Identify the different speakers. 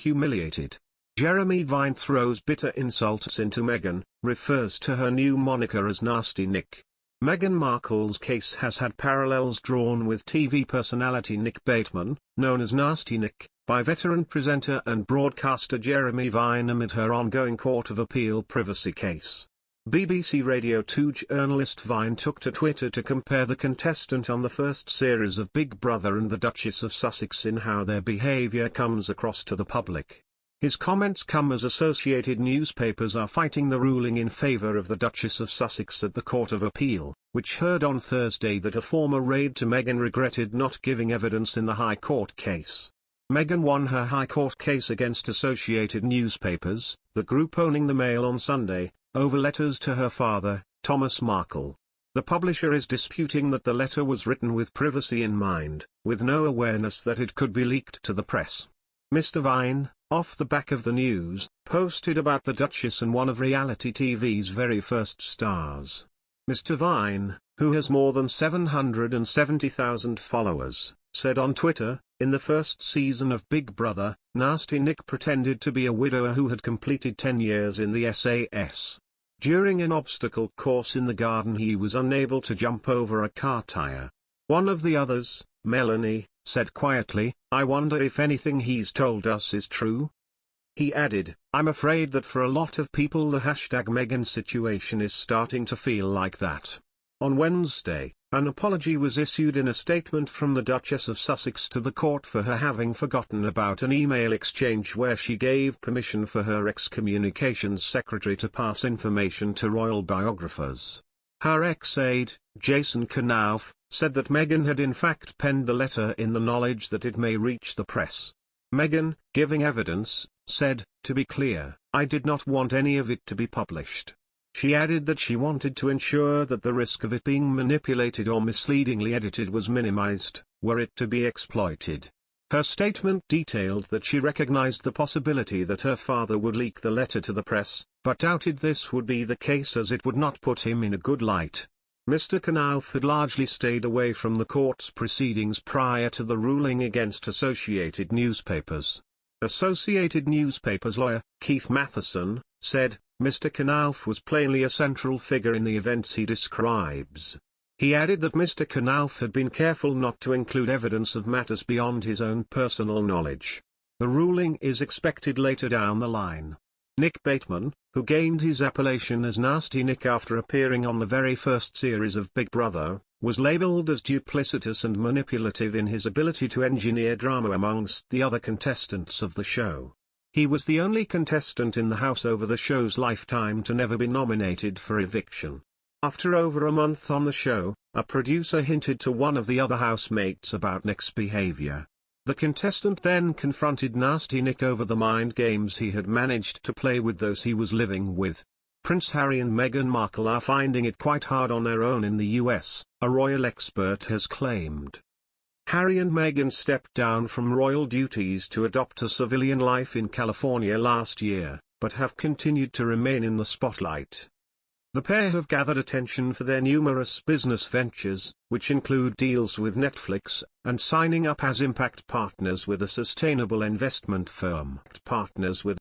Speaker 1: humiliated. Jeremy Vine throws bitter insults into Meghan, refers to her new moniker as Nasty Nick. Meghan Markle's case has had parallels drawn with TV personality Nick Bateman, known as Nasty Nick, by veteran presenter and broadcaster Jeremy Vine amid her ongoing Court of Appeal privacy case. BBC Radio 2 journalist Vine took to Twitter to compare the contestant on the first series of Big Brother and the Duchess of Sussex in how their behaviour comes across to the public. His comments come as associated newspapers are fighting the ruling in favour of the Duchess of Sussex at the Court of Appeal, which heard on Thursday that a former raid to Meghan regretted not giving evidence in the High Court case. Meghan won her High Court case against associated newspapers, the group owning the Mail on Sunday, over letters to her father, Thomas Markle. The publisher is disputing that the letter was written with privacy in mind, with no awareness that it could be leaked to the press. Mr. Vine, off the back of the news, posted about the Duchess and one of reality TV's very first stars. Mr. Vine, who has more than 770,000 followers, said on Twitter, "In the first season of Big Brother, Nasty Nick pretended to be a widower who had completed 10 years in the SAS. During an obstacle course in the garden he was unable to jump over a car tire. One of the others, Melanie, said quietly, 'I wonder if anything he's told us is true?' He added, 'I'm afraid that for a lot of people the #Meghan situation is starting to feel like that.' On Wednesday, an apology was issued in a statement from the Duchess of Sussex to the court for her having forgotten about an email exchange where she gave permission for her ex-communications secretary to pass information to royal biographers. Her ex-aide, Jason Knauf, said that Meghan had in fact penned the letter in the knowledge that it may reach the press. Meghan, giving evidence, said, 'To be clear, I did not want any of it to be published.' She added that she wanted to ensure that the risk of it being manipulated or misleadingly edited was minimized, were it to be exploited. Her statement detailed that she recognized the possibility that her father would leak the letter to the press, but doubted this would be the case as it would not put him in a good light. Mr. Knauf had largely stayed away from the court's proceedings prior to the ruling against Associated Newspapers. Associated Newspapers lawyer, Keith Matheson, said, "Mr. Knauf was plainly a central figure in the events he describes." He added that Mr. Knauf had been careful not to include evidence of matters beyond his own personal knowledge. The ruling is expected later down the line. Nick Bateman, who gained his appellation as Nasty Nick after appearing on the very first series of Big Brother, was labelled as duplicitous and manipulative in his ability to engineer drama amongst the other contestants of the show. He was the only contestant in the house over the show's lifetime to never be nominated for eviction. After over a month on the show, a producer hinted to one of the other housemates about Nick's behavior. The contestant then confronted Nasty Nick over the mind games he had managed to play with those he was living with. Prince Harry and Meghan Markle are finding it quite hard on their own in the US, a royal expert has claimed. Harry and Meghan stepped down from royal duties to adopt a civilian life in California last year, but have continued to remain in the spotlight. The pair have gathered attention for their numerous business ventures, which include deals with Netflix, and signing up as impact partners with a sustainable investment firm. Partners with